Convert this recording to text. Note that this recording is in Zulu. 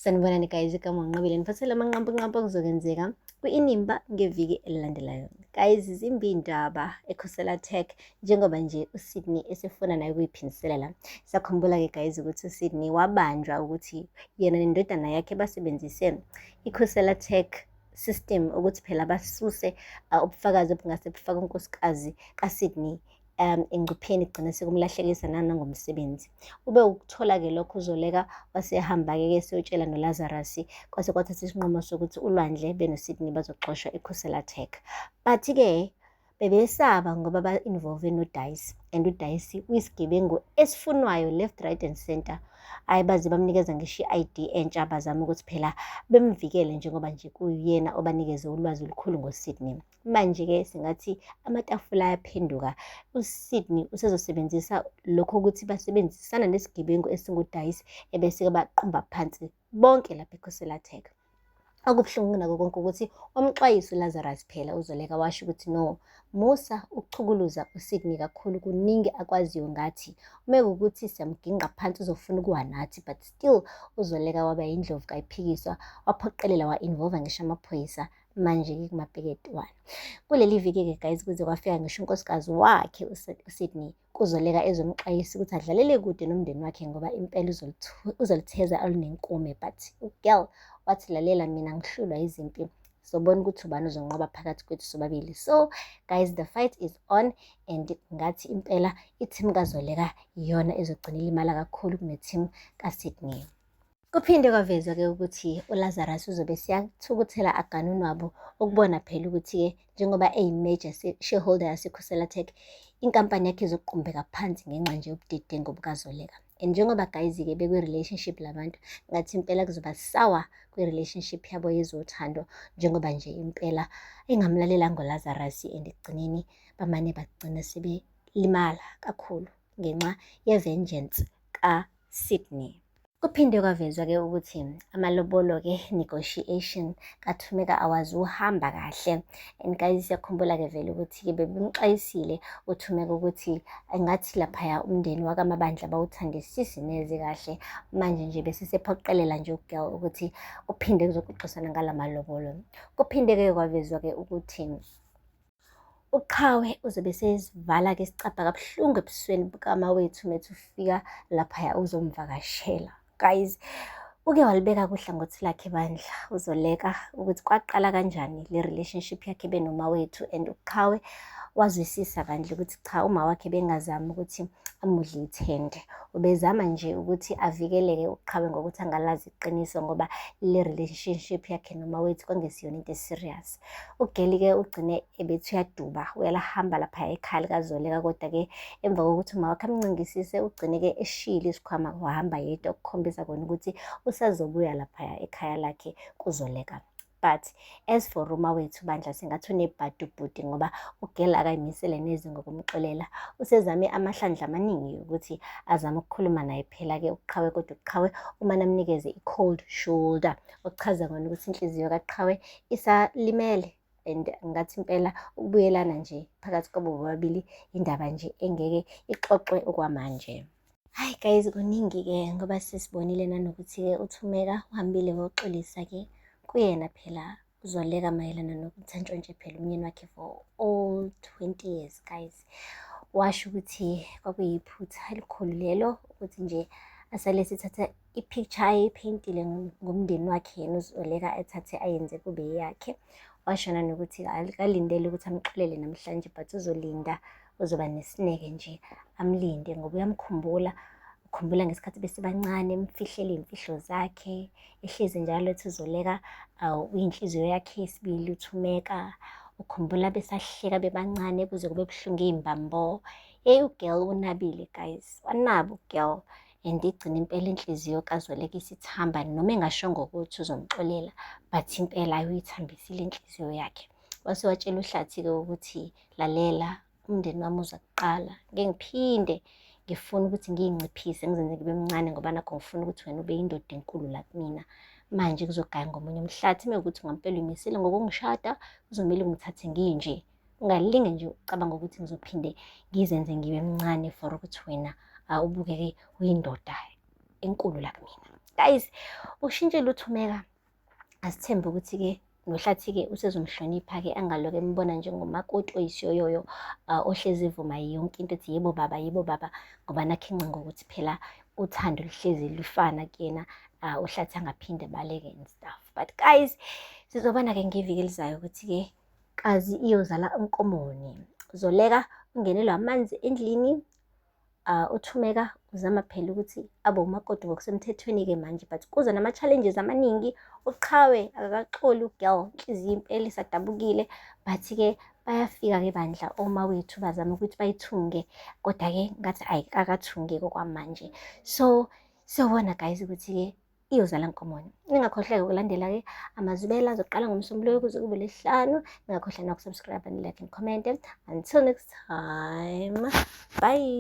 Sanibonani guys, igama nginqabile nifathele amanqampunqampu okuzokwenzeka kwi-Inimba ngeviki elilandelayo. Guys, zimbi iy'ndaba eKhosela Tech njengoba nje uSydney esefuna naye ukuyiphiniselela. Sakhumbula-ke guys ukuthi uSydney wabanjwa ukuthi yena nendodana yakhe basebenzise iKhosela Tech system ukuthi phela basuse ubufakazi obungase bufake unkosikazi kaSydney engcupheni kugcina sekumlahlekisa nanangomsebenzi. Ube ukuthola-ke lokho uZoleka wasehamba-ke seyotshela noLazarus kwase kwathatha isinqumo sokuthi uLwandle benoSydney bazoxoshwa eKhosela Tech. But-ke bebesaba ngoba ba-involve noDice, and uDice uyisigebengu esifunwayo left, right and center. Hhayi, baze bamnikeza ngisho i-ID entsha bazama ukuthi phela bemvikele njengoba nje kuyena obanikeze ulwazi olukhulu ngoSydney. Manje-ke singathi amatafula ayaphenduka. uSydney usezosebenzisa lokho ukuthi basebenzisana nesigebengu esinguDice ebese-ke baqumba phansi bonke lapha eKhosela Tech. Okubuhlungu kunakho konke ukuthi umxwayisi uLazarus phela uZoleka washo ukuthi no, musa ukuchukuluza uSydney kakhulu, kuningi akwaziyo ngathi. Uma kuwukuthi siyamginqa phansi uzofuna ukuwa nathi, but still uZoleka waba yindlovu kayiphikiswa, waphoqelela wa-involve ngisho amaphoyisa. Manje-ke kumabheketwana kuleli viki-ke guys, kuze kwafika ngisho unkosikazi wakhe uSydney kuZoleka ezomxwayisa ukuthi adlalele kude nomndeni wakhe ngoba impela uzolitheza alunenkume. But ugirl wathi lalela, mina ngihlulwa izimpi, sobona ukuthi ubani uzonqoba phakathi kwethu sobabili. So guys, the fight is on, and ngathi impela i-team kaZoleka iyona ezogcina ilimala kakhulu kune-team kaSydney. Kuphinde kwavezwa-ke ukuthi uLazarus uzobe siyathukuthela aganunu wabo ukubona phela ukuthi-ke njengoba eyi-major shareholder yaseKhosela Tech, inkampani yakhe izoqumbeka phansi ngenxa nje yobudedengu bukaZoleka. And njengoba guys-ke bekwi-relationship labantu, ngathi impela kuzoba sawa kwi-relationship yabo yezothando njengoba nje impela engamlalelanga uLazarus, and ekugcineni bamane bagcina sebelimala kakhulu ngenxa ye-vengeance kaSydney. Kuphinde kwavezwa-ke ukuthi amalobolo-ke negotiation kaThumeka awazuhamba kahle. And guys, siyakhumbula-ke vele ukuthi-ke bebemxwayisile uThumeka ukuthi engathi laphaya umndeni wakaMabandla bawuthandisisi neze kahle. Manje nje besesephoqelela nje ugirl ukuthi uphinde kuzoxoxisana ngala malobolo. Kuphinde-ke kwavezwa-ke ukuthi uQhawe uzobe sezivala-ke isicabha kabuhlungu ebusweni bukamawethu methi ufika laphaya uzomvakashela. Guys, uke walibeka kuhlangothi lakhe bandla uZoleka ukuthi kwaqala kanjani le relationship yakhe benomawethu, and uQhawe wazwisisa bandla ukuthi cha, uma wakhe bengazama ukuthi amudle ithende. Ubezama nje ukuthi avikeleke uQhawe ngokuthi angalazi iqiniso ngoba le relationship yakhe nomawethu kwangesiyona into eserious. Ugeli-ke ugcine ebethi uyaduba uyalahamba lapha ekhaya likaZoleka, kodwa-ke emva kokuthi uma wakhe amncingisise ugcine-ke eshiyile isikhwama wahamba yedwa, ukukhombisa kona ukuthi usazobuya laphaya ekhaya lakhe kuZoleka. But as for umawethu bandla, singathi unebhadubhudi ngoba ugela akayimisele neze ngokumxolela. Usezame amahlandla amaningi ukuthi azame ukukhuluma naye phela-ke uQhawe, kodwa uQhawe uma namnikeze i-cold shoulder, okuchaza kona ukuthi inhliziyo kaQhawe isalimele. And ngathi impela ukubuyelana nje phakathi kwabo bobabili indaba nje engeke ixoxwe okwamanje. Hayi guys, kuningi-ke ngoba sesibonile nanokuthi-ke uThumeka uhambile woxolisa-ke kuyena phela uZoleka mayelana nokuthi antshontshe phela umyeni wakhe for all 20 years. Guys, washo ukuthi kwakuyiphutha elikhulu lelo ukuthi nje asale sithatha i-picture ayeyipheyintile ngomndeni wakhe yena uZoleka ethathe ayenze kube yakhe. Washona nokuthi akalindele ukuthi amxolele namhlanje, but uzolinda, uzoba nesineke nje amlinde ngoba uyamkhumbula. Ukhumbula ngesikhathi besebancane emfihlele iy'mfihlo zakhe, ehlezi njalo ethi uZoleka uyinhliziyo yakhe yesibili uThumeka. Ukhumbula besahleka bebancane kuze kube buhlungu iy'mbambo. Ugirl unabile guys, wanaba ugirl, and igcina impela inhliziyo kaZoleka isithamba noma engashongo ukuthi uzomxolela, but impela uyithambisile inhliziyo yakhe. Wase watshela uHlathi-ke ukuthi lalela, umndeni wami uza kuqala, ngeke ngiphinde ngifuna ukuthi ngiyinciphise ngizenze ngibe mncane ngoba nakho ngifuna ukuthi wena ube yindoda enkulu la kumina. Manje kuzogaya ngomunye umhlathi, mekuwukuthi ngampela uyimisele ngokungishada kuzomele ungithathe nginje. Ungalinge nje ucabanga ukuthi ngizophinde ngizenze ngibe mncane for ukuthi wena ubukeke uyindoda enkulu la kumina. guys, ushintshile uThumeka, asithembe ukuthi-ke ngohlathi-ke usezomhlonipha-ke angaloke embona njengomakoti oyisiyoyoyo ohlezi evuma yonke into ethi yebo baba, ngoba nakho incingo ukuthi phela uthando luhlezi lufana kuyena, uhlathi angaphinde baleke and stuff. But guys, sizobona-ke ngeviki elizayo ukuthi-ke kazi iyozala unkomoni. Uzoleka ungenelwa amanzi endlini. UThumeka uzama phela ukuthi abe umakoti ngokusemthethweni-ke manje, but kuza nama-challenges amaningi. Uqhawe akakaxoli ugirl, inhliziyo impela isadabukile, but-ke bayafika-ke bandla oma wethu bazama ukuthi bayithunge, kodwa-ke ngathi ayikakathungeki okwamanje. So siyobona guys ukuthi-ke iyozala nkomoni. Ningakhohlwa-ke ukulandela-ke amazwibela azoqala ngoMsombuluko kuze kube Lesihlanu. Ningakhohlwa nokusubscribe and like and comment. Until next time, bye.